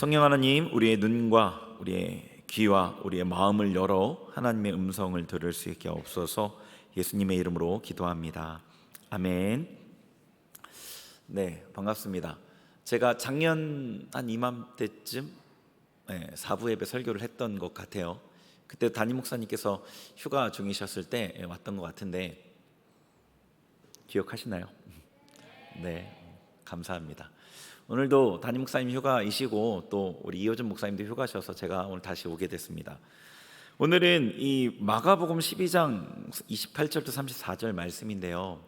성령 하나님, 우리의 눈과 우리의 귀와 우리의 마음을 열어 하나님의 음성을 들을 수 있게 없어서 예수님의 이름으로 기도합니다. 아멘. 네, 반갑습니다. 제가 작년 한 이맘때쯤 4부 예배 설교를 했던 것 같아요. 그때 담임 목사님께서 휴가 중이셨을 때 왔던 것 같은데 기억하시나요? 네, 감사합니다. 오늘도 담임 목사님 휴가이시고 또 우리 이호준 목사님도 휴가셔서 제가 오늘 다시 오게 됐습니다. 오늘은 이 마가복음 12장 28절부터 34절 말씀인데요.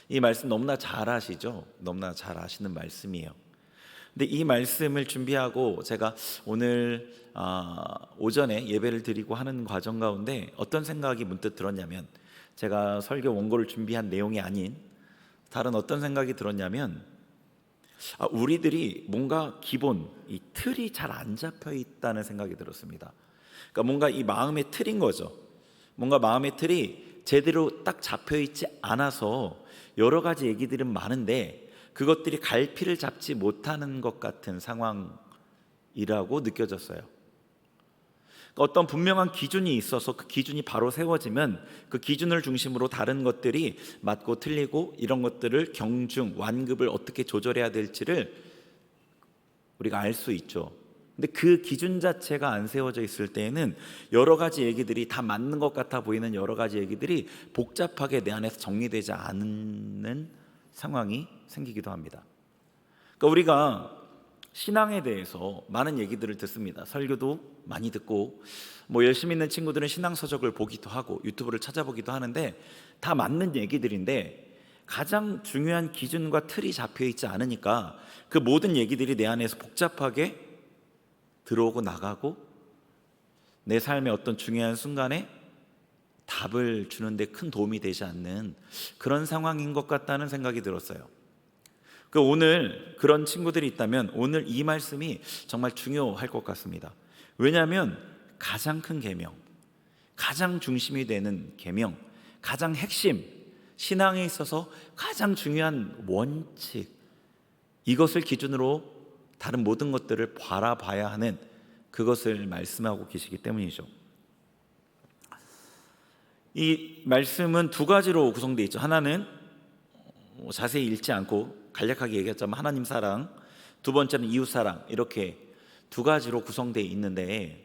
이 말씀 너무나 잘 아시죠? 너무나 잘 아시는 말씀이에요. 근데 이 말씀을 준비하고 제가 오늘 오전에 예배를 드리고 하는 과정 가운데 어떤 생각이 문득 들었냐면, 제가 설교 원고를 준비한 내용이 아닌 다른 어떤 생각이 들었냐면, 우리들이 뭔가 기본 이 틀이 잘 안 잡혀 있다는 생각이 들었습니다. 그러니까 뭔가 이 마음의 틀인 거죠. 뭔가 마음의 틀이 제대로 딱 잡혀 있지 않아서 여러 가지 얘기들은 많은데 그것들이 갈피를 잡지 못하는 것 같은 상황이라고 느껴졌어요. 어떤 분명한 기준이 있어서 그 기준이 바로 세워지면 그 기준을 중심으로 다른 것들이 맞고 틀리고 이런 것들을 경중, 완급을 어떻게 조절해야 될지를 우리가 알 수 있죠. 근데 그 기준 자체가 안 세워져 있을 때에는 여러 가지 얘기들이 다 맞는 것 같아 보이는 여러 가지 얘기들이 복잡하게 내 안에서 정리되지 않는 상황이 생기기도 합니다. 그러니까 우리가 신앙에 대해서 많은 얘기들을 듣습니다. 설교도 많이 듣고 열심히 있는 친구들은 신앙서적을 보기도 하고 유튜브를 찾아보기도 하는데 다 맞는 얘기들인데 가장 중요한 기준과 틀이 잡혀있지 않으니까 그 모든 얘기들이 내 안에서 복잡하게 들어오고 나가고 내 삶의 어떤 중요한 순간에 답을 주는데 큰 도움이 되지 않는 그런 상황인 것 같다는 생각이 들었어요. 오늘 그런 친구들이 있다면 오늘 이 말씀이 정말 중요할 것 같습니다. 왜냐하면 가장 큰 계명, 가장 중심이 되는 계명, 가장 핵심, 신앙에 있어서 가장 중요한 원칙, 이것을 기준으로 다른 모든 것들을 바라봐야 하는 그것을 말씀하고 계시기 때문이죠. 이 말씀은 두 가지로 구성되어 있죠. 하나는 자세히 읽지 않고 간략하게 얘기했자면 하나님 사랑, 두 번째는 이웃 사랑, 이렇게 두 가지로 구성되어 있는데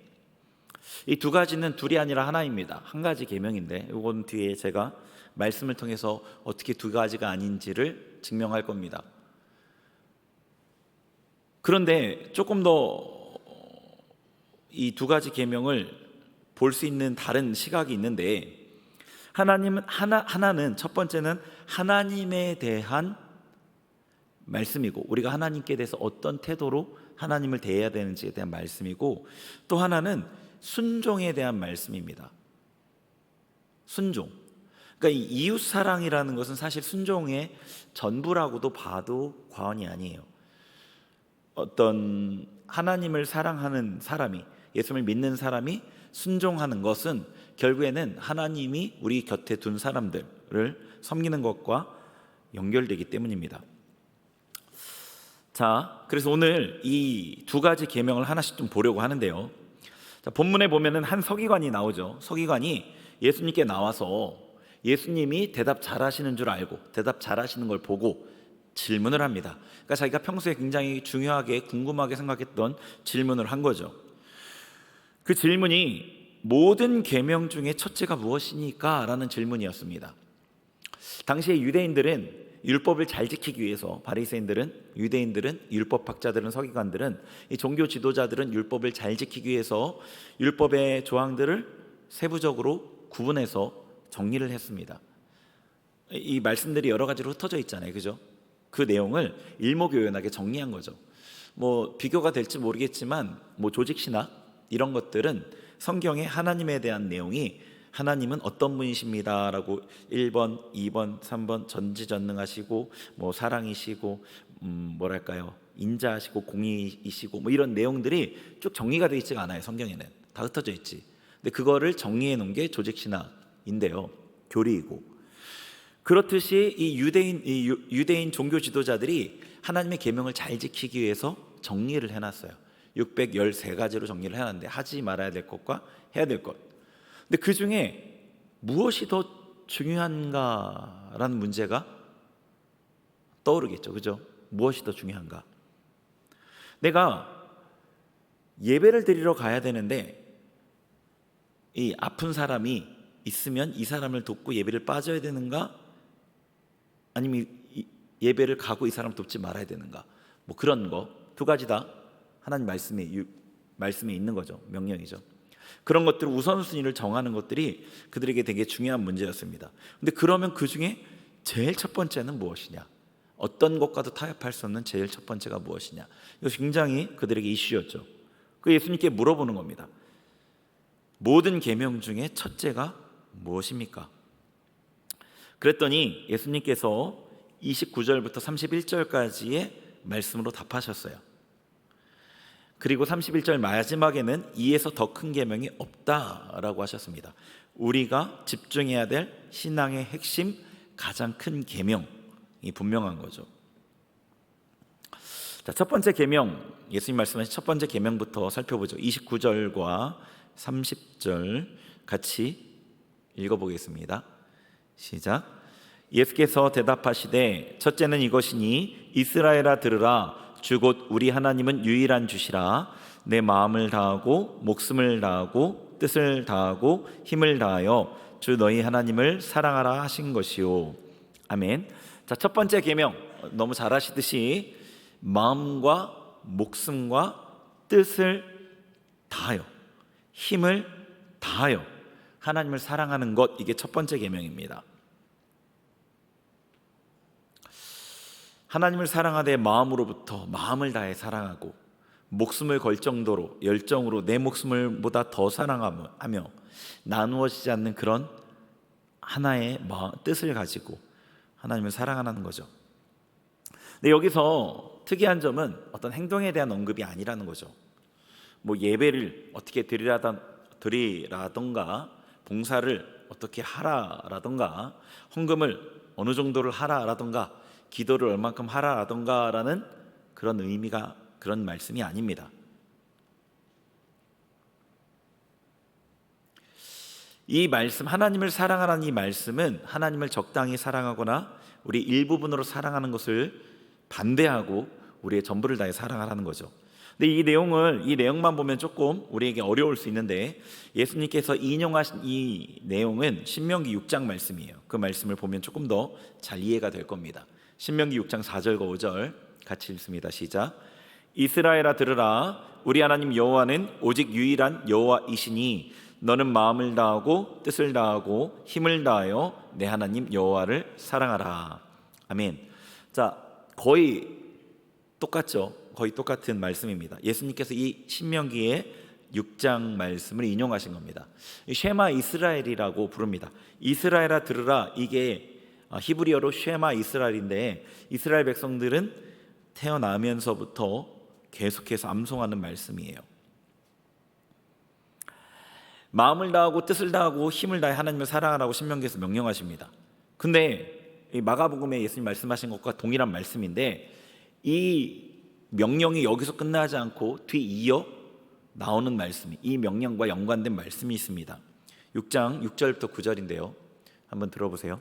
이 두 가지는 둘이 아니라 하나입니다. 한 가지 계명인데 이건 뒤에 제가 말씀을 통해서 어떻게 두 가지가 아닌지를 증명할 겁니다. 그런데 조금 더 이 두 가지 계명을 볼 수 있는 다른 시각이 있는데, 하나는 첫 번째는 하나님에 대한 말씀이고 우리가 하나님께 대해서 어떤 태도로 하나님을 대해야 되는지에 대한 말씀이고, 또 하나는 순종에 대한 말씀입니다. 순종. 그러니까 이 이웃 사랑이라는 것은 사실 순종의 전부라고도 봐도 과언이 아니에요. 어떤 하나님을 사랑하는 사람이, 예수님을 믿는 사람이 순종하는 것은 결국에는 하나님이 우리 곁에 둔 사람들을 섬기는 것과 연결되기 때문입니다. 자, 그래서 오늘 이 두 가지 계명을 하나씩 좀 보려고 하는데요. 자, 본문에 보면은 한 서기관이 나오죠. 서기관이 예수님께 나와서 예수님이 대답 잘하시는 줄 알고 대답 잘하시는 걸 보고 질문을 합니다. 그러니까 자기가 평소에 굉장히 중요하게 궁금하게 생각했던 질문을 한 거죠. 그 질문이 모든 계명 중에 첫째가 무엇이니까? 라는 질문이었습니다. 당시에 유대인들은 율법을 잘 지키기 위해서, 바리새인들은, 유대인들은, 율법학자들은, 서기관들은, 이 종교 지도자들은 율법을 잘 지키기 위해서 율법의 조항들을 세부적으로 구분해서 정리를 했습니다. 이 말씀들이 여러 가지로 흩어져 있잖아요, 그죠? 그 내용을 일목요연하게 정리한 거죠. 비교가 될지 모르겠지만 조직신학 이런 것들은 성경에 하나님에 대한 내용이 하나님은 어떤 분이십니다 라고 1번, 2번, 3번 전지전능하시고 사랑이시고 인자하시고 공의이시고 이런 내용들이 쭉 정리가 되어 있지가 않아요. 성경에는 다 흩어져 있지. 근데 그거를 정리해 놓은 게 조직신학인데요, 교리이고. 그렇듯이 이 유대인 종교 지도자들이 하나님의 계명을 잘 지키기 위해서 정리를 해놨어요. 613가지로 정리를 해놨는데 하지 말아야 될 것과 해야 될 것. 근데 그 중에 무엇이 더 중요한가라는 문제가 떠오르겠죠. 그죠? 무엇이 더 중요한가? 내가 예배를 드리러 가야 되는데 이 아픈 사람이 있으면 이 사람을 돕고 예배를 빠져야 되는가? 아니면 예배를 가고 이 사람을 돕지 말아야 되는가? 뭐 그런 거 두 가지 다 하나님 말씀에 있는 거죠. 명령이죠. 그런 것들 우선순위를 정하는 것들이 그들에게 되게 중요한 문제였습니다. 근데 그러면 그 중에 제일 첫 번째는 무엇이냐? 어떤 것과도 타협할 수 없는 제일 첫 번째가 무엇이냐? 이것이 굉장히 그들에게 이슈였죠. 그 예수님께 물어보는 겁니다. 모든 계명 중에 첫째가 무엇입니까? 그랬더니 예수님께서 29절부터 31절까지의 말씀으로 답하셨어요. 그리고 31절 마지막에는 이에서 더 큰 계명이 없다라고 하셨습니다. 우리가 집중해야 될 신앙의 핵심 가장 큰 계명이 분명한 거죠. 자, 첫 번째 계명, 예수님 말씀하신 첫 번째 계명부터 살펴보죠. 29절과 30절 같이 읽어보겠습니다. 시작. 예수께서 대답하시되 첫째는 이것이니 이스라엘아 들으라. 주 곧 우리 하나님은 유일한 주시라. 내 마음을 다하고 목숨을 다하고 뜻을 다하고 힘을 다하여 주 너희 하나님을 사랑하라 하신 것이요. 아멘. 자, 첫 번째 계명 너무 잘 아시듯이 마음과 목숨과 뜻을 다하여 힘을 다하여 하나님을 사랑하는 것, 이게 첫 번째 계명입니다. 하나님을 사랑하되 마음으로부터 마음을 다해 사랑하고 목숨을 걸 정도로 열정으로 내 목숨을 보다 더 사랑하며 나누어지지 않는 그런 하나의 뜻을 가지고 하나님을 사랑하는 거죠. 근데 여기서 특이한 점은 어떤 행동에 대한 언급이 아니라는 거죠. 뭐 예배를 어떻게 드리라던가 봉사를 어떻게 하라라던가 헌금을 어느 정도를 하라라던가 기도를 얼만큼 하라라던가라는 그런 의미가, 그런 말씀이 아닙니다. 이 말씀, 하나님을 사랑하라는 이 말씀은 하나님을 적당히 사랑하거나 우리 일부분으로 사랑하는 것을 반대하고 우리의 전부를 다해 사랑하라는 거죠. 근데 이 내용만 보면 조금 우리에게 어려울 수 있는데 예수님께서 인용하신 이 내용은 신명기 6장 말씀이에요. 그 말씀을 보면 조금 더 잘 이해가 될 겁니다. 신명기 6장 4절과 5절 같이 읽습니다. 시작. 이스라엘아 들으라. 우리 하나님 여호와는 오직 유일한 여호와이시니 너는 마음을 다하고 뜻을 다하고 힘을 다하여 내 하나님 여호와를 사랑하라. 아멘. 자, 거의 똑같죠. 거의 똑같은 말씀입니다. 예수님께서 이 신명기의 6장 말씀을 인용하신 겁니다. 쉐마 이스라엘이라고 부릅니다. 이스라엘아 들으라, 이게 히브리어로 쉐마 이스라엘인데 이스라엘 백성들은 태어나면서부터 계속해서 암송하는 말씀이에요. 마음을 다하고 뜻을 다하고 힘을 다해 하나님을 사랑하라고 신명기에서 명령하십니다. 근데 이 마가복음에 예수님 말씀하신 것과 동일한 말씀인데 이 명령이 여기서 끝나지 않고 뒤이어 나오는 말씀이, 이 명령과 연관된 말씀이 있습니다. 6장 6절부터 9절인데요. 한번 들어보세요.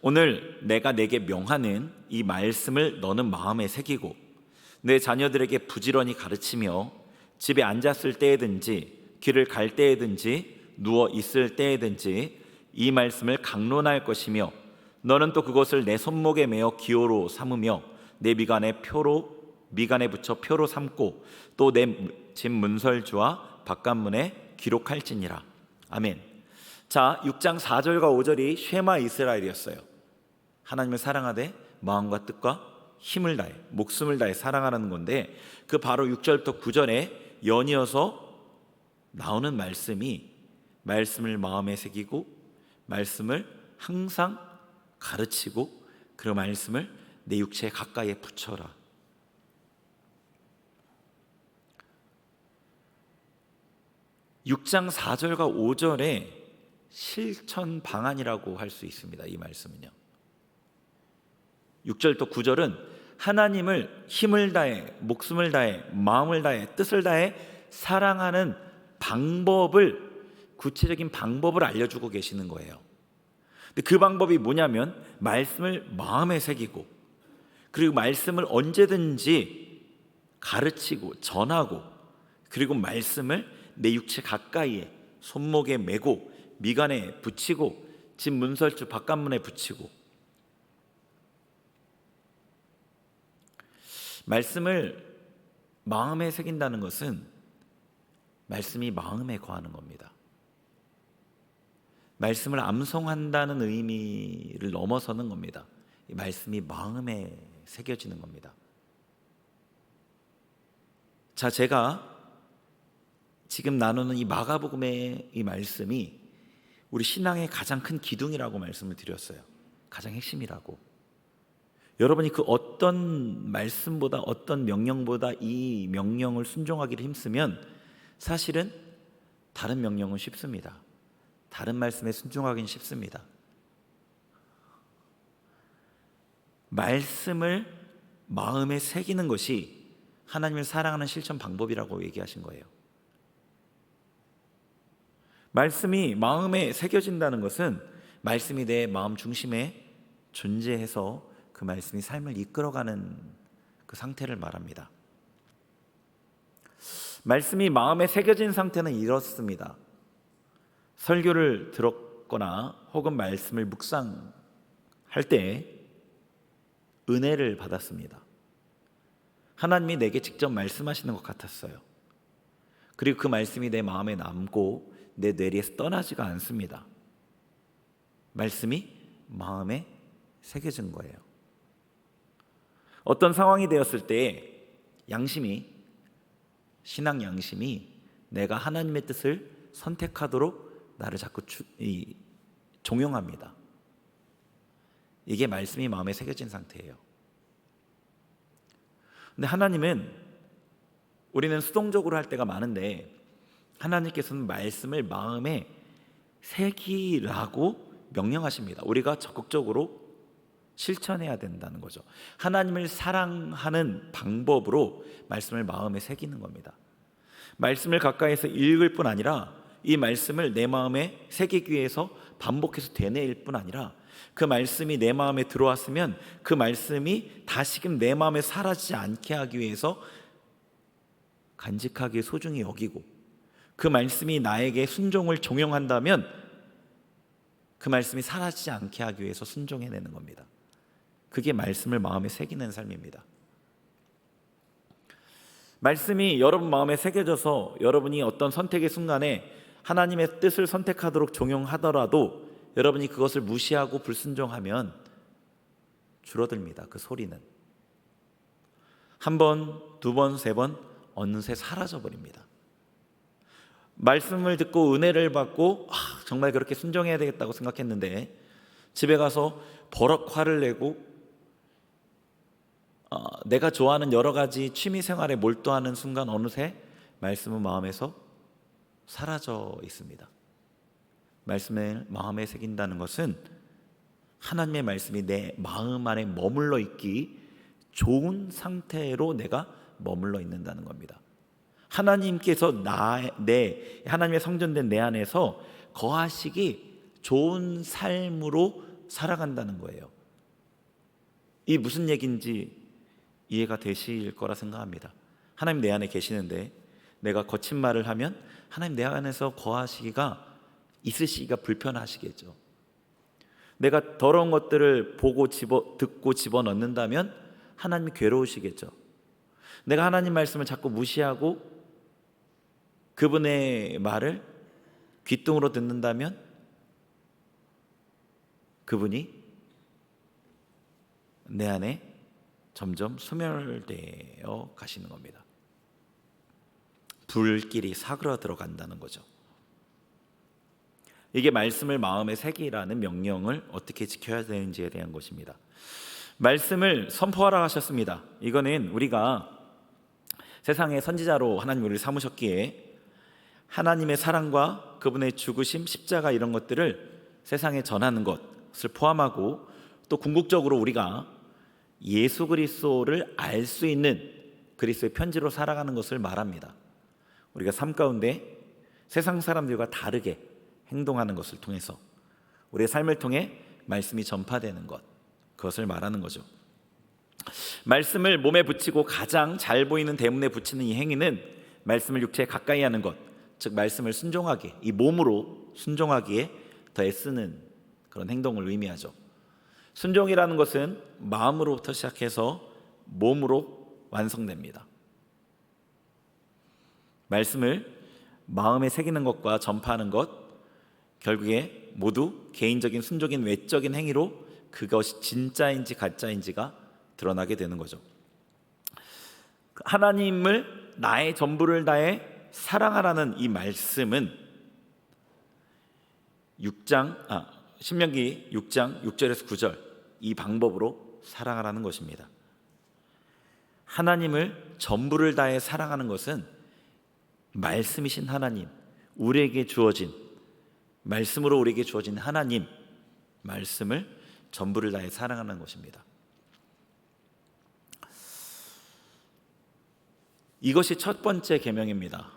오늘 내가 내게 명하는 이 말씀을 너는 마음에 새기고 내 자녀들에게 부지런히 가르치며 집에 앉았을 때에든지 길을 갈 때에든지 누워 있을 때에든지 이 말씀을 강론할 것이며 너는 또 그것을 내 손목에 매어 기호로 삼으며 내 미간에 붙여 표로 삼고 또 내 집 문설주와 바깥문에 기록할지니라. 아멘. 자, 6장 4절과 5절이 쉐마 이스라엘이었어요. 하나님을 사랑하되 마음과 뜻과 힘을 다해 목숨을 다해 사랑하라는 건데 그 바로 6절부터 9절에 연이어서 나오는 말씀이 말씀을 마음에 새기고 말씀을 항상 가르치고 그 말씀을 내 육체 가까이에 붙여라. (6장 4절과 5절의) 실천 방안이라고 할 수 있습니다. 이 말씀은요. 6절부터 9절은 하나님을 힘을 다해, 목숨을 다해, 마음을 다해, 뜻을 다해 사랑하는 방법을, 구체적인 방법을 알려주고 계시는 거예요. 근데 그 방법이 뭐냐면 말씀을 마음에 새기고, 그리고 말씀을 언제든지 가르치고 전하고, 그리고 말씀을 내 육체 가까이에 손목에 메고 미간에 붙이고 집 문설주 바깥문에 붙이고, 말씀을 마음에 새긴다는 것은 말씀이 마음에 거하는 겁니다. 말씀을 암송한다는 의미를 넘어서는 겁니다. 이 말씀이 마음에 새겨지는 겁니다. 자, 제가 지금 나누는 이 마가복음의 이 말씀이 우리 신앙의 가장 큰 기둥이라고 말씀을 드렸어요. 가장 핵심이라고. 여러분이 그 어떤 말씀보다, 어떤 명령보다 이 명령을 순종하기를 힘쓰면 사실은 다른 명령은 쉽습니다. 다른 말씀에 순종하기는 쉽습니다. 말씀을 마음에 새기는 것이 하나님을 사랑하는 실천 방법이라고 얘기하신 거예요. 말씀이 마음에 새겨진다는 것은 말씀이 내 마음 중심에 존재해서 그 말씀이 삶을 이끌어가는 그 상태를 말합니다. 말씀이 마음에 새겨진 상태는 이렇습니다. 설교를 들었거나 혹은 말씀을 묵상할 때 은혜를 받았습니다. 하나님이 내게 직접 말씀하시는 것 같았어요. 그리고 그 말씀이 내 마음에 남고 내 뇌리에서 떠나지가 않습니다. 말씀이 마음에 새겨진 거예요. 어떤 상황이 되었을 때 양심이, 신앙 양심이 내가 하나님의 뜻을 선택하도록 나를 자꾸 종용합니다. 이게 말씀이 마음에 새겨진 상태예요. 근데 하나님은, 우리는 수동적으로 할 때가 많은데 하나님께서는 말씀을 마음에 새기라고 명령하십니다. 우리가 적극적으로 실천해야 된다는 거죠. 하나님을 사랑하는 방법으로 말씀을 마음에 새기는 겁니다. 말씀을 가까이서 읽을 뿐 아니라 이 말씀을 내 마음에 새기기 위해서 반복해서 되뇌일 뿐 아니라 그 말씀이 내 마음에 들어왔으면 그 말씀이 다시금 내 마음에 사라지지 않게 하기 위해서 간직하게 소중히 여기고, 그 말씀이 나에게 순종을 종용한다면 그 말씀이 사라지지 않게 하기 위해서 순종해내는 겁니다. 그게 말씀을 마음에 새기는 삶입니다. 말씀이 여러분 마음에 새겨져서 여러분이 어떤 선택의 순간에 하나님의 뜻을 선택하도록 종용하더라도 여러분이 그것을 무시하고 불순종하면 줄어듭니다. 그 소리는 한 번, 두 번, 세 번 어느새 사라져버립니다. 말씀을 듣고 은혜를 받고 정말 그렇게 순종해야 되겠다고 생각했는데 집에 가서 버럭 화를 내고 내가 좋아하는 여러 가지 취미 생활에 몰두하는 순간 어느새 말씀은 마음에서 사라져 있습니다. 말씀을 마음에 새긴다는 것은 하나님의 말씀이 내 마음 안에 머물러 있기 좋은 상태로 내가 머물러 있는다는 겁니다. 하나님께서 하나님의 성전된 내 안에서 거하시기 좋은 삶으로 살아간다는 거예요. 이 무슨 얘기인지 이해가 되실 거라 생각합니다. 하나님 내 안에 계시는데 내가 거친 말을 하면 하나님 내 안에서 거하시기가, 있으시기가 불편하시겠죠. 내가 더러운 것들을 보고 듣고 집어넣는다면 하나님이 괴로우시겠죠. 내가 하나님 말씀을 자꾸 무시하고 그분의 말을 귓등으로 듣는다면 그분이 내 안에 점점 소멸되어 가시는 겁니다. 불길이 사그러 들어간다는 거죠. 이게 말씀을 마음에 새기라는 명령을 어떻게 지켜야 되는지에 대한 것입니다. 말씀을 선포하라 하셨습니다. 이거는 우리가 세상의 선지자로 하나님 우리를 삼으셨기에 하나님의 사랑과 그분의 죽으심, 십자가 이런 것들을 세상에 전하는 것을 포함하고 또 궁극적으로 우리가 예수 그리스도를 알 수 있는 그리스도의 편지로 살아가는 것을 말합니다. 우리가 삶 가운데 세상 사람들과 다르게 행동하는 것을 통해서 우리의 삶을 통해 말씀이 전파되는 것, 그것을 말하는 거죠. 말씀을 몸에 붙이고 가장 잘 보이는 대문에 붙이는 이 행위는 말씀을 육체에 가까이 하는 것, 즉 말씀을 순종하게, 이 몸으로 순종하기에 더 애쓰는 그런 행동을 의미하죠. 순종이라는 것은 마음으로부터 시작해서 몸으로 완성됩니다. 말씀을 마음에 새기는 것과 전파하는 것, 결국에 모두 개인적인 순종인 외적인 행위로 그것이 진짜인지 가짜인지가 드러나게 되는 거죠. 하나님을 나의 전부를 다해 사랑하라는 이 말씀은 신명기 6장 6절에서 9절 이 방법으로 사랑하라는 것입니다. 하나님을 전부를 다해 사랑하는 것은 말씀이신 하나님, 우리에게 주어진 말씀으로 우리에게 주어진 하나님 말씀을 전부를 다해 사랑하는 것입니다. 이것이 첫 번째 계명입니다.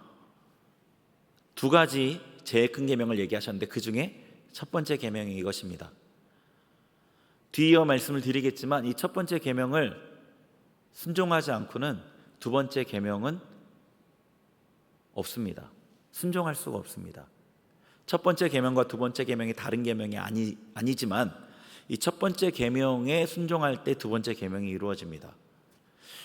두 가지 제일 큰 계명을 얘기하셨는데 그 중에 첫 번째 계명이 이것입니다. 뒤이어 말씀을 드리겠지만 이 첫 번째 계명을 순종하지 않고는 두 번째 계명은 없습니다. 순종할 수가 없습니다. 첫 번째 계명과 두 번째 계명이 다른 계명이 아니지만 이 첫 번째 계명에 순종할 때 두 번째 계명이 이루어집니다.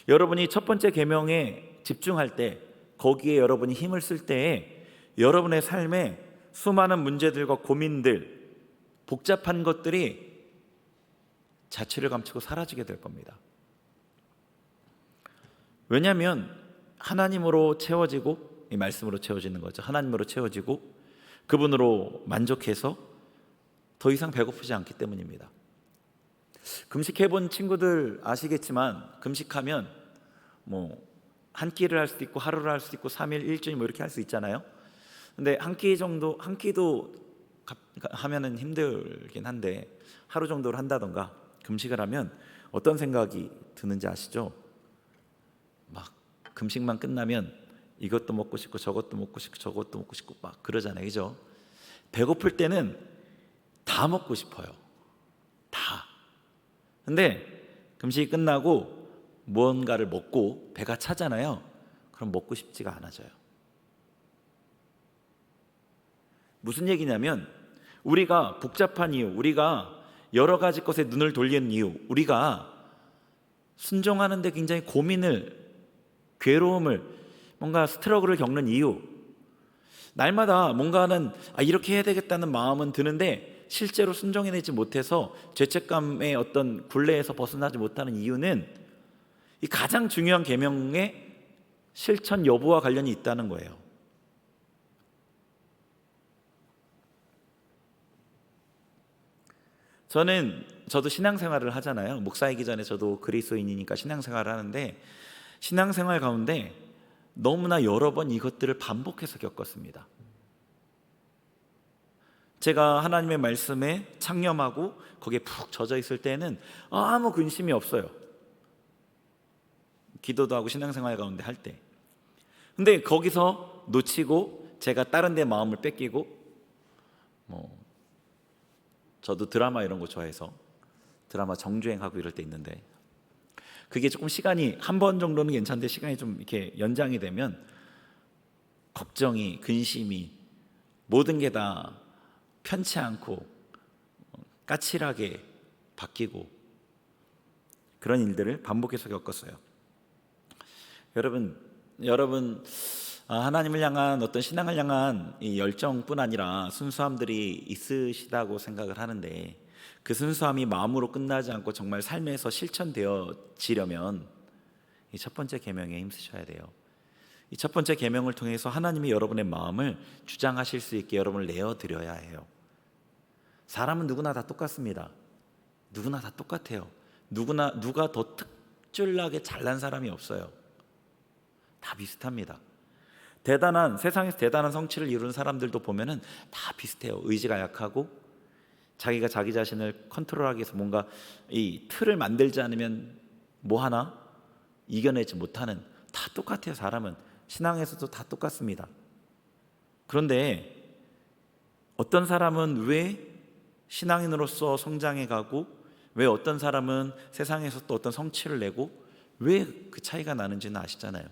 여러분이 첫 번째 계명에 집중할 때, 거기에 여러분이 힘을 쓸 때에 여러분의 삶에 수많은 문제들과 고민들, 복잡한 것들이 자취를 감추고 사라지게 될 겁니다. 왜냐하면 하나님으로 채워지고, 이 말씀으로 채워지는 거죠. 하나님으로 채워지고 그분으로 만족해서 더 이상 배고프지 않기 때문입니다. 금식해본 친구들 아시겠지만 금식하면 한 끼를 할 수도 있고 하루를 할 수도 있고 3일, 일주일 이렇게 할 수 있잖아요. 근데 한 끼도 하면은 힘들긴 한데 하루 정도를 한다던가 금식을 하면 어떤 생각이 드는지 아시죠? 막 금식만 끝나면 이것도 먹고 싶고 저것도 먹고 싶고 저것도 먹고 싶고 막 그러잖아요, 그죠? 배고플 때는 다 먹고 싶어요. 다. 근데 금식이 끝나고 무언가를 먹고 배가 차잖아요. 그럼 먹고 싶지가 않아져요. 무슨 얘기냐면 우리가 복잡한 이유, 우리가 여러 가지 것에 눈을 돌리는 이유, 우리가 순종하는데 굉장히 고민을, 괴로움을, 뭔가 스트러글을 겪는 이유, 날마다 뭔가는 이렇게 해야 되겠다는 마음은 드는데 실제로 순종해내지 못해서 죄책감의 어떤 굴레에서 벗어나지 못하는 이유는 이 가장 중요한 계명의 실천 여부와 관련이 있다는 거예요. 저도 신앙생활을 하잖아요. 목사이기 전에 저도 그리스도인이니까 신앙생활을 하는데 신앙생활 가운데 너무나 여러 번 이것들을 반복해서 겪었습니다. 제가 하나님의 말씀에 창념하고 거기에 푹 젖어 있을 때는 아무 근심이 없어요. 기도도 하고 신앙생활 가운데 할 때. 근데 거기서 놓치고 제가 다른 데 마음을 뺏기고 저도 드라마 이런 거 좋아해서 드라마 정주행하고 이럴 때 있는데 그게 조금 시간이 한 번 정도는 괜찮은데 시간이 좀 이렇게 연장이 되면 걱정이, 근심이 모든 게 다 편치 않고 까칠하게 바뀌고 그런 일들을 반복해서 겪었어요. 여러분 하나님을 향한 어떤 신앙을 향한 이 열정뿐 아니라 순수함들이 있으시다고 생각을 하는데 그 순수함이 마음으로 끝나지 않고 정말 삶에서 실천되어지려면 이 첫 번째 계명에 힘쓰셔야 돼요. 이 첫 번째 계명을 통해서 하나님이 여러분의 마음을 주장하실 수 있게 여러분을 내어드려야 해요. 사람은 누구나 다 똑같습니다. 누구나 다 똑같아요. 누가 더 특출나게 잘난 사람이 없어요. 다 비슷합니다. 세상에서 대단한 성취를 이룬 사람들도 보면은 다 비슷해요. 의지가 약하고 자기가 자기 자신을 컨트롤하기 위해서 뭔가 이 틀을 만들지 않으면 뭐 하나 이겨내지 못하는, 다 똑같아요. 사람은 신앙에서도 다 똑같습니다. 그런데 어떤 사람은 왜 신앙인으로서 성장해 가고, 왜 어떤 사람은 세상에서 또 어떤 성취를 내고, 왜 그 차이가 나는지는 아시잖아요.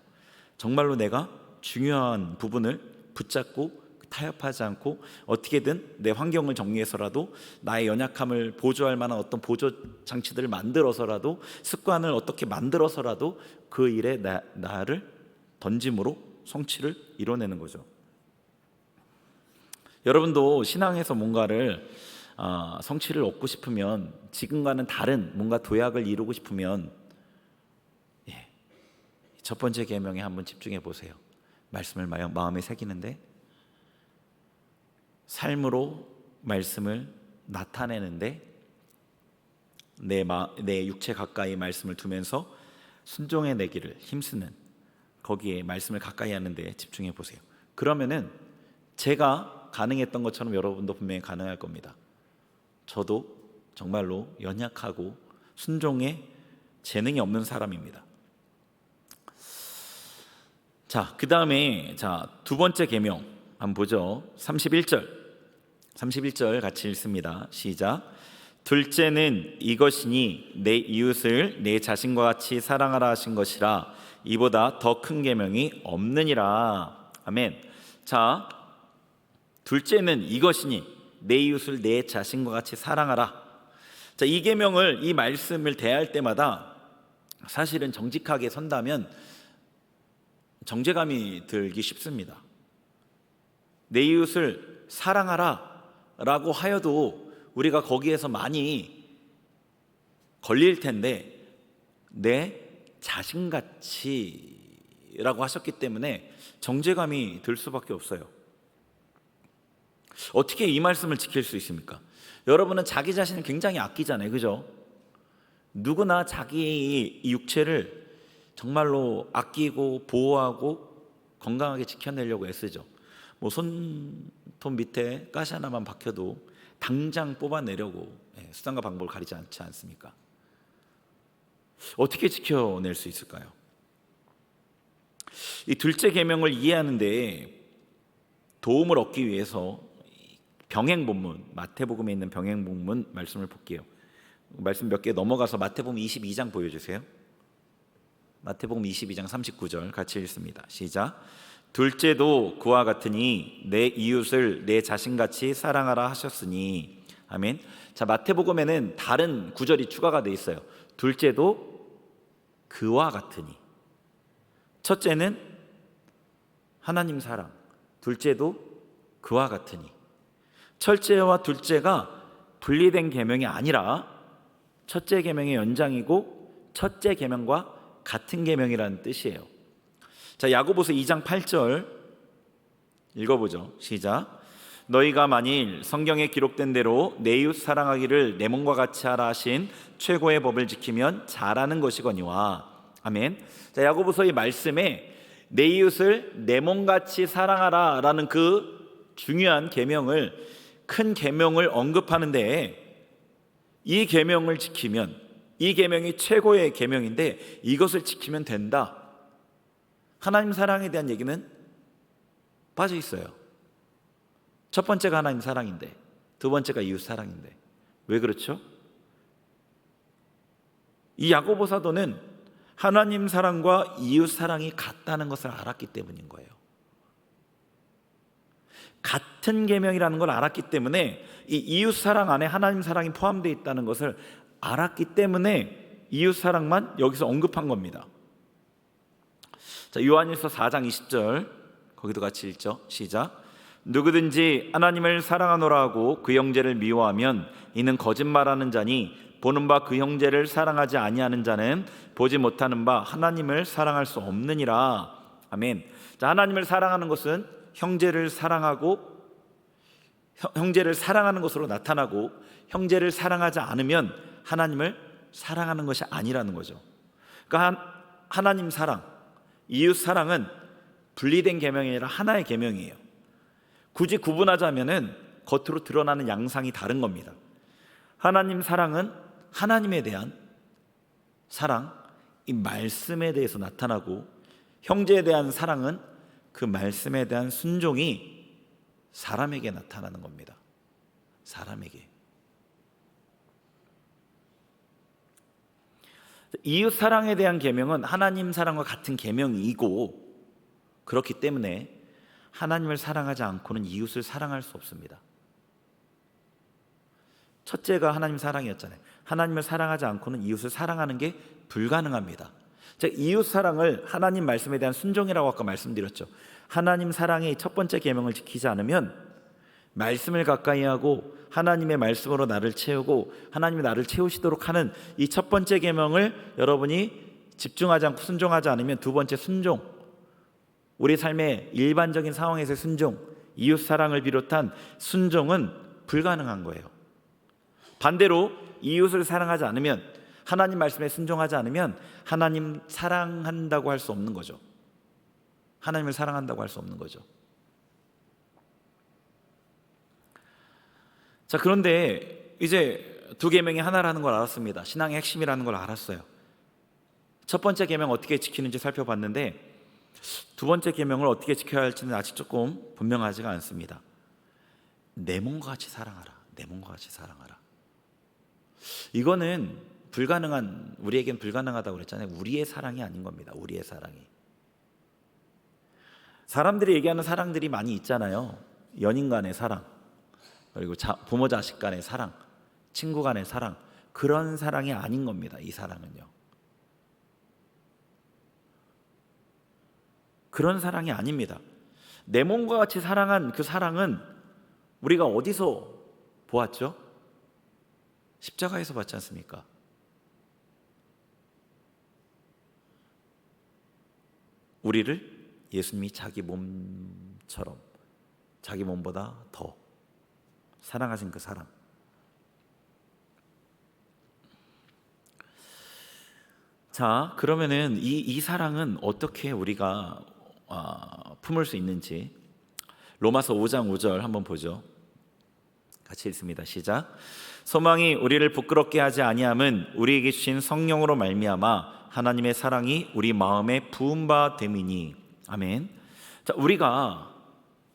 정말로 내가 중요한 부분을 붙잡고 타협하지 않고 어떻게든 내 환경을 정리해서라도 나의 연약함을 보조할 만한 어떤 보조 장치들을 만들어서라도, 습관을 어떻게 만들어서라도 그 일에 나를 던짐으로 성취를 이뤄내는 거죠. 여러분도 신앙에서 뭔가를 성취를 얻고 싶으면, 지금과는 다른 뭔가 도약을 이루고 싶으면 첫 번째 계명에 한번 집중해 보세요. 말씀을 마음에 새기는데, 삶으로 말씀을 나타내는데, 내 육체 가까이 말씀을 두면서 순종해내기를 힘쓰는, 거기에 말씀을 가까이 하는데 집중해 보세요. 그러면은 제가 가능했던 것처럼 여러분도 분명히 가능할 겁니다. 저도 정말로 연약하고 순종에 재능이 없는 사람입니다. 자, 그 다음에 두 번째 계명 한번 보죠. 31절 같이 읽습니다. 시작. 둘째는 이것이니 내 이웃을 내 자신과 같이 사랑하라 하신 것이라, 이보다 더 큰 계명이 없느니라. 아멘. 자, 둘째는 이것이니 내 이웃을 내 자신과 같이 사랑하라. 자, 이 계명을, 이 말씀을 대할 때마다 사실은 정직하게 선다면 정죄감이 들기 쉽습니다. 내 이웃을 사랑하라 라고 하여도 우리가 거기에서 많이 걸릴 텐데, 내 자신같이 라고 하셨기 때문에 정죄감이 들 수밖에 없어요. 어떻게 이 말씀을 지킬 수 있습니까? 여러분은 자기 자신을 굉장히 아끼잖아요, 그죠? 누구나 자기 육체를 정말로 아끼고 보호하고 건강하게 지켜내려고 애쓰죠. 뭐 손톱 밑에 가시 하나만 박혀도 당장 뽑아내려고 수단과 방법을 가리지 않지 않습니까? 어떻게 지켜낼 수 있을까요? 이 둘째 계명을 이해하는데 도움을 얻기 위해서 병행본문, 마태복음에 있는 병행본문 말씀을 볼게요. 말씀 몇 개 넘어가서 마태복음 22장 보여주세요. 마태복음 22장 39절 같이 읽습니다. 시작. 둘째도 그와 같으니 내 이웃을 내 자신같이 사랑하라 하셨으니. 아멘. 자, 마태복음에는 다른 구절이 추가가 돼 있어요. 둘째도 그와 같으니. 첫째는 하나님 사랑, 둘째도 그와 같으니. 첫째와 둘째가 분리된 계명이 아니라 첫째 계명의 연장이고 첫째 계명과 같은 계명이라는 뜻이에요. 자, 야고보서 2장 8절 읽어보죠. 시작. 너희가 만일 성경에 기록된 대로 내 이웃 사랑하기를 내 몸과 같이 하라 하신 최고의 법을 지키면 잘하는 것이거니와. 아멘. 자, 야고보서의 말씀에 내 이웃을 내 몸같이 사랑하라 라는 그 중요한 계명을, 큰 계명을 언급하는데, 이 계명을 지키면, 이 계명이 최고의 계명인데 이것을 지키면 된다. 하나님 사랑에 대한 얘기는 빠져 있어요. 첫 번째가 하나님 사랑인데, 두 번째가 이웃 사랑인데. 왜 그렇죠? 이 야고보 사도는 하나님 사랑과 이웃 사랑이 같다는 것을 알았기 때문인 거예요. 같은 계명이라는 걸 알았기 때문에, 이 이웃 사랑 안에 하나님 사랑이 포함되어 있다는 것을 알았기 때문에 이웃 사랑만 여기서 언급한 겁니다. 자, 요한일서 4장 20절 거기도 같이 읽죠. 시작. 누구든지 하나님을 사랑하노라 하고 그 형제를 미워하면 이는 거짓말하는 자니, 보는 바 그 형제를 사랑하지 아니하는 자는 보지 못하는 바 하나님을 사랑할 수 없느니라. 아멘. 자, 하나님을 사랑하는 것은 형제를 사랑하고, 형제를 사랑하는 것으로 나타나고, 형제를 사랑하지 않으면 하나님을 사랑하는 것이 아니라는 거죠. 그러니까 하나님 사랑, 이웃 사랑은 분리된 계명이 아니라 하나의 계명이에요. 굳이 구분하자면은 겉으로 드러나는 양상이 다른 겁니다. 하나님 사랑은 하나님에 대한 사랑, 이 말씀에 대해서 나타나고, 형제에 대한 사랑은 그 말씀에 대한 순종이 사람에게 나타나는 겁니다. 사람에게. 이웃 사랑에 대한 계명은 하나님 사랑과 같은 계명이고, 그렇기 때문에 하나님을 사랑하지 않고는 이웃을 사랑할 수 없습니다. 첫째가 하나님 사랑이었잖아요. 하나님을 사랑하지 않고는 이웃을 사랑하는 게 불가능합니다. 자, 이웃 사랑을 하나님 말씀에 대한 순종이라고 아까 말씀드렸죠. 하나님 사랑의 첫 번째 계명을 지키지 않으면, 말씀을 가까이 하고 하나님의 말씀으로 나를 채우고 하나님이 나를 채우시도록 하는 이 첫 번째 계명을 여러분이 집중하지 않고 순종하지 않으면, 두 번째 순종, 우리 삶의 일반적인 상황에서의 순종, 이웃 사랑을 비롯한 순종은 불가능한 거예요. 반대로 이웃을 사랑하지 않으면, 하나님 말씀에 순종하지 않으면 하나님 사랑한다고 할 수 없는 거죠. 하나님을 사랑한다고 할 수 없는 거죠. 자, 그런데 이제 두 계명이 하나라는 걸 알았습니다. 신앙의 핵심이라는 걸 알았어요. 첫 번째 계명 어떻게 지키는지 살펴봤는데, 두 번째 계명을 어떻게 지켜야 할지는 아직 조금 분명하지가 않습니다. 내 몸과 같이 사랑하라. 내 몸과 같이 사랑하라. 이거는 불가능한, 우리에겐 불가능하다고 그랬잖아요. 우리의 사랑이 아닌 겁니다. 우리의 사랑이. 사람들이 얘기하는 사랑들이 많이 있잖아요. 연인 간의 사랑, 그리고 부모 자식 간의 사랑, 친구 간의 사랑. 그런 사랑이 아닌 겁니다. 이 사랑은요. 그런 사랑이 아닙니다. 내 몸과 같이 사랑한 그 사랑은 우리가 어디서 보았죠? 십자가에서 봤지 않습니까? 우리를 예수님이 자기 몸처럼, 자기 몸보다 더 사랑하신 그 사랑. 자, 그러면은 이 사랑은 어떻게 우리가 품을 수 있는지, 로마서 5장 5절 한번 보죠. 같이 읽습니다. 시작. 소망이 우리를 부끄럽게 하지 아니함은 우리에게 주신 성령으로 말미암아 하나님의 사랑이 우리 마음에 부은 바 됨이니. 아멘. 자, 우리가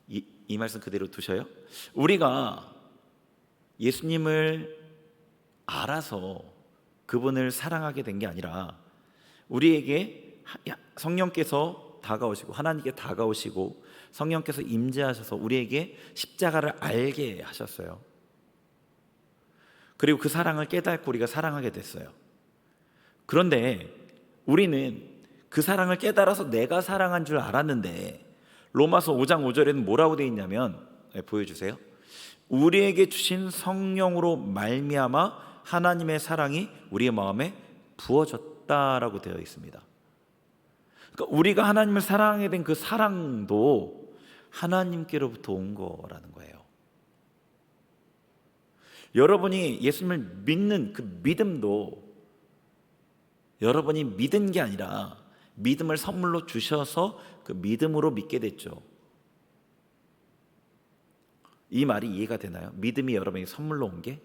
이 말씀 그대로 두셔요. 우리가 예수님을 알아서 그분을 사랑하게 된 게 아니라, 우리에게 성령께서 다가오시고, 하나님께 다가오시고 성령께서 임재하셔서 우리에게 십자가를 알게 하셨어요. 그리고 그 사랑을 깨닫고 우리가 사랑하게 됐어요. 그런데 우리는 그 사랑을 깨달아서 내가 사랑한 줄 알았는데, 로마서 5장 5절에는 뭐라고 되어 있냐면, 보여주세요. 우리에게 주신 성령으로 말미암아 하나님의 사랑이 우리의 마음에 부어졌다라고 되어 있습니다. 그러니까 우리가 하나님을 사랑하게 된 그 사랑도 하나님께로부터 온 거라는 거예요. 여러분이 예수님을 믿는 그 믿음도 여러분이 믿은 게 아니라 믿음을 선물로 주셔서 그 믿음으로 믿게 됐죠. 이 말이 이해가 되나요? 믿음이 여러분에게 선물로 온 게?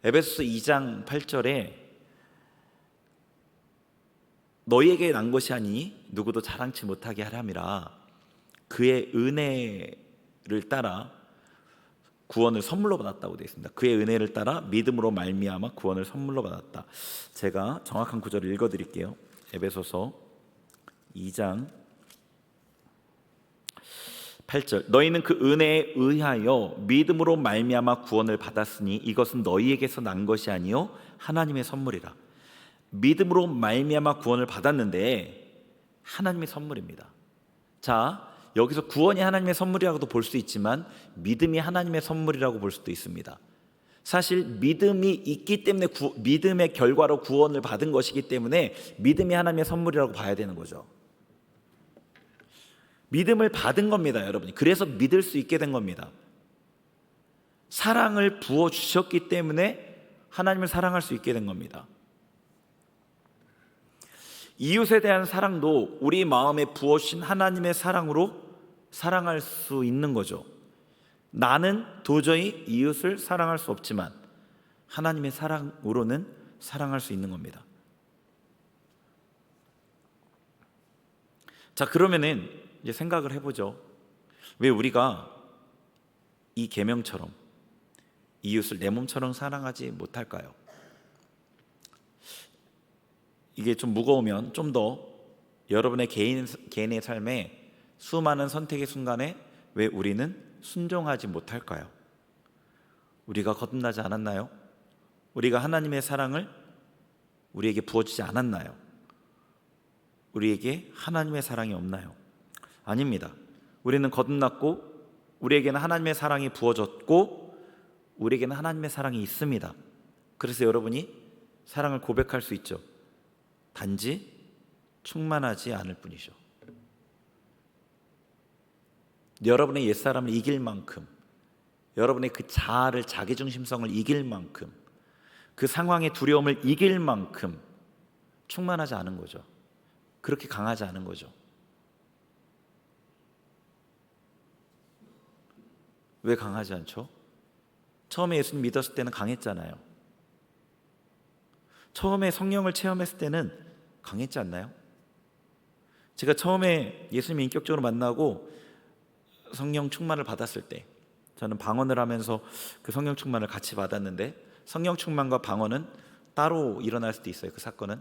에베소서 2장 8절에 너희에게 난 것이 아니니 누구도 자랑치 못하게 하람이라, 그의 은혜를 따라 구원을 선물로 받았다고 되어 있습니다. 그의 은혜를 따라 믿음으로 말미암아 구원을 선물로 받았다. 제가 정확한 구절을 읽어드릴게요. 에베소서 2장 8절. 너희는 그 은혜에 의하여 믿음으로 말미암아 구원을 받았으니 이것은 너희에게서 난 것이 아니요 하나님의 선물이라. 믿음으로 말미암아 구원을 받았는데 하나님의 선물입니다. 자, 여기서 구원이 하나님의 선물이라고도 볼 수 있지만 믿음이 하나님의 선물이라고 볼 수도 있습니다. 사실 믿음이 있기 때문에 믿음의 결과로 구원을 받은 것이기 때문에 믿음이 하나님의 선물이라고 봐야 되는 거죠. 믿음을 받은 겁니다, 여러분이. 그래서 믿을 수 있게 된 겁니다. 사랑을 부어주셨기 때문에 하나님을 사랑할 수 있게 된 겁니다. 이웃에 대한 사랑도 우리 마음에 부어주신 하나님의 사랑으로 사랑할 수 있는 거죠. 나는 도저히 이웃을 사랑할 수 없지만 하나님의 사랑으로는 사랑할 수 있는 겁니다. 자, 그러면은 이제 생각을 해보죠. 왜 우리가 이 계명처럼 이웃을 내 몸처럼 사랑하지 못할까요? 이게 좀 무거우면 좀 더 여러분의 개인의 삶에 수많은 선택의 순간에 왜 우리는 순종하지 못할까요? 우리가 거듭나지 않았나요? 우리가 하나님의 사랑을 우리에게 부어주지 않았나요? 우리에게 하나님의 사랑이 없나요? 아닙니다. 우리는 거듭났고 우리에게는 하나님의 사랑이 부어졌고 우리에게는 하나님의 사랑이 있습니다. 그래서 여러분이 사랑을 고백할 수 있죠. 단지 충만하지 않을 뿐이죠. 여러분의 옛사람을 이길 만큼, 여러분의 그 자아를, 자기중심성을 이길 만큼, 그 상황의 두려움을 이길 만큼 충만하지 않은 거죠. 그렇게 강하지 않은 거죠. 왜 강하지 않죠? 처음에 예수님 믿었을 때는 강했잖아요. 처음에 성령을 체험했을 때는 강했지 않나요? 제가 처음에 예수님 인격적으로 만나고 성령 충만을 받았을 때, 저는 방언을 하면서 그 성령 충만을 같이 받았는데, 성령 충만과 방언은 따로 일어날 수도 있어요, 그 사건은.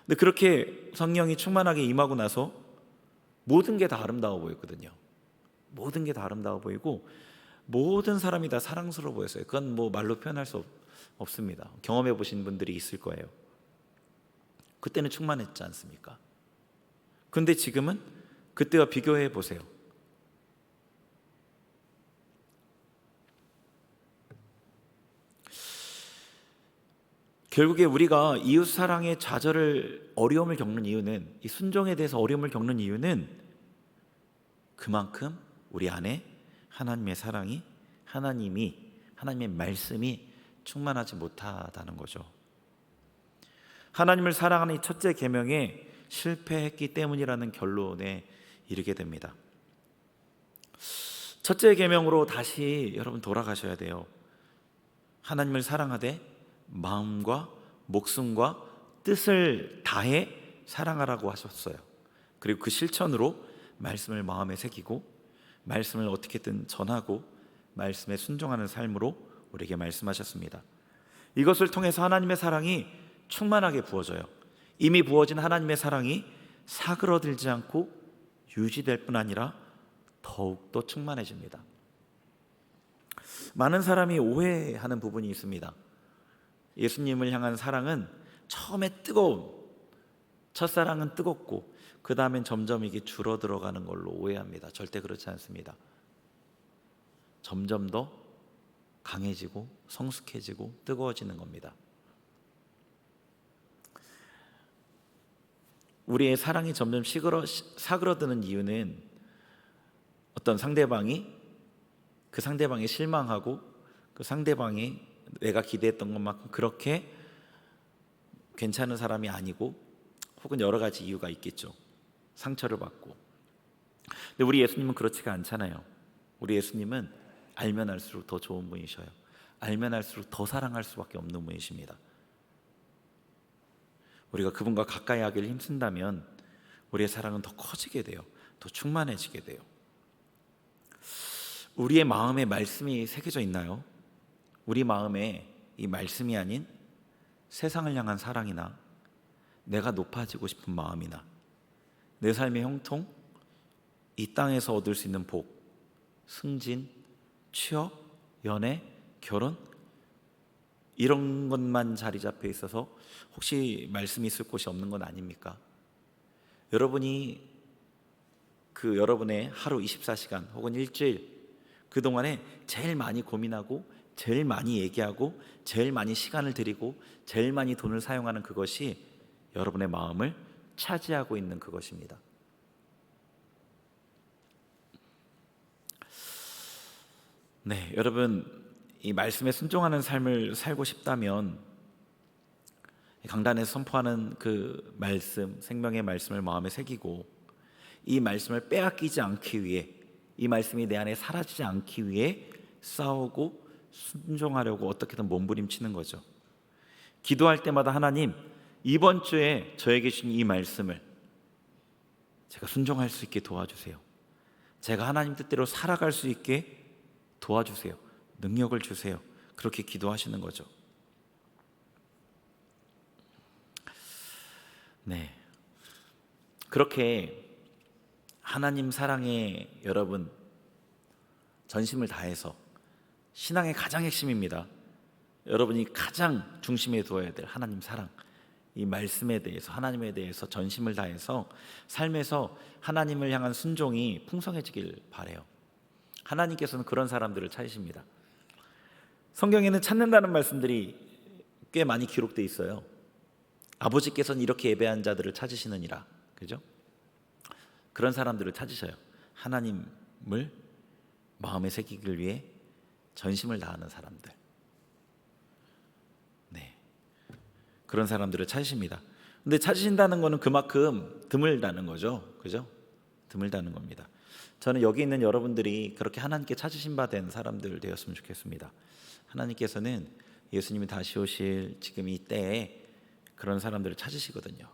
근데 그렇게 성령이 충만하게 임하고 나서 모든 게 다 아름다워 보였거든요. 모든 게 다 아름다워 보이고 모든 사람이 다 사랑스러워 보였어요. 그건 뭐 말로 표현할 수 없습니다. 경험해 보신 분들이 있을 거예요. 그때는 충만했지 않습니까? 근데 지금은 그때와 비교해 보세요. 결국에 우리가 이웃 사랑의 좌절을, 어려움을 겪는 이유는, 이 순종에 대해서 어려움을 겪는 이유는 그만큼 우리 안에 하나님의 사랑이, 하나님의 말씀이 충만하지 못하다는 거죠. 하나님을 사랑하는 이 첫째 계명에 실패했기 때문이라는 결론에 이르게 됩니다. 첫째 계명으로 다시 여러분 돌아가셔야 돼요. 하나님을 사랑하되 마음과 목숨과 뜻을 다해 사랑하라고 하셨어요. 그리고 그 실천으로 말씀을 마음에 새기고 말씀을 어떻게든 전하고 말씀에 순종하는 삶으로 우리에게 말씀하셨습니다. 이것을 통해서 하나님의 사랑이 충만하게 부어져요. 이미 부어진 하나님의 사랑이 사그러들지 않고 유지될 뿐 아니라 더욱더 충만해집니다. 많은 사람이 오해하는 부분이 있습니다. 예수님을 향한 사랑은 처음에 첫사랑은 뜨겁고 그 다음엔 점점 이게 줄어들어가는 걸로 오해합니다. 절대 그렇지 않습니다. 점점 더 강해지고 성숙해지고 뜨거워지는 겁니다. 우리의 사랑이 점점 사그러드는 이유는 어떤 그 상대방이 실망하고 그 상대방이 내가 기대했던 것만큼 그렇게 괜찮은 사람이 아니고 혹은 여러 가지 이유가 있겠죠. 상처를 받고. 근데 우리 예수님은 그렇지가 않잖아요. 우리 예수님은 알면 알수록 더 좋은 분이셔요. 알면 알수록 더 사랑할 수밖에 없는 분이십니다. 우리가 그분과 가까이 하기를 힘쓴다면 우리의 사랑은 더 커지게 돼요. 더 충만해지게 돼요. 우리의 마음에 말씀이 새겨져 있나요? 우리 마음에 이 말씀이 아닌 세상을 향한 사랑이나 내가 높아지고 싶은 마음이나 내 삶의 형통, 이 땅에서 얻을 수 있는 복, 승진, 취업, 연애, 결혼, 이런 것만 자리 잡혀 있어서 혹시 말씀이 있을 곳이 없는 건 아닙니까? 여러분이 여러분의 하루 24시간 혹은 일주일 그동안에 제일 많이 고민하고 제일 많이 얘기하고 제일 많이 시간을 들이고 제일 많이 돈을 사용하는 그것이 여러분의 마음을 차지하고 있는 그것입니다. 네, 여러분 이 말씀에 순종하는 삶을 살고 싶다면 강단에서 선포하는 그 말씀, 생명의 말씀을 마음에 새기고 이 말씀을 빼앗기지 않기 위해, 이 말씀이 내 안에 사라지지 않기 위해 싸우고 순종하려고 어떻게든 몸부림치는 거죠. 기도할 때마다 하나님, 이번 주에 저에게 주신 이 말씀을 제가 순종할 수 있게 도와주세요. 제가 하나님 뜻대로 살아갈 수 있게 도와주세요. 능력을 주세요. 그렇게 기도하시는 거죠. 네, 그렇게 하나님 사랑에 여러분 전심을 다해서, 신앙의 가장 핵심입니다. 여러분이 가장 중심에 두어야 될 하나님 사랑, 이 말씀에 대해서, 하나님에 대해서 전심을 다해서 삶에서 하나님을 향한 순종이 풍성해지길 바라요. 하나님께서는 그런 사람들을 찾으십니다. 성경에는 찾는다는 말씀들이 꽤 많이 기록되어 있어요. 아버지께서는 이렇게 예배한 자들을 찾으시느니라, 그죠? 그런 사람들을 찾으셔요. 하나님을 마음에 새기기 위해 전심을 다하는 사람들. 네, 그런 사람들을 찾으십니다. 근데 찾으신다는 것은 그만큼 드물다는 거죠, 그죠? 드물다는 겁니다. 저는 여기 있는 여러분들이 그렇게 하나님께 찾으신 바 된 사람들 되었으면 좋겠습니다. 하나님께서는 예수님이 다시 오실 지금 이 때에 그런 사람들을 찾으시거든요.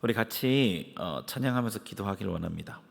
우리 같이 찬양하면서 기도하기를 원합니다.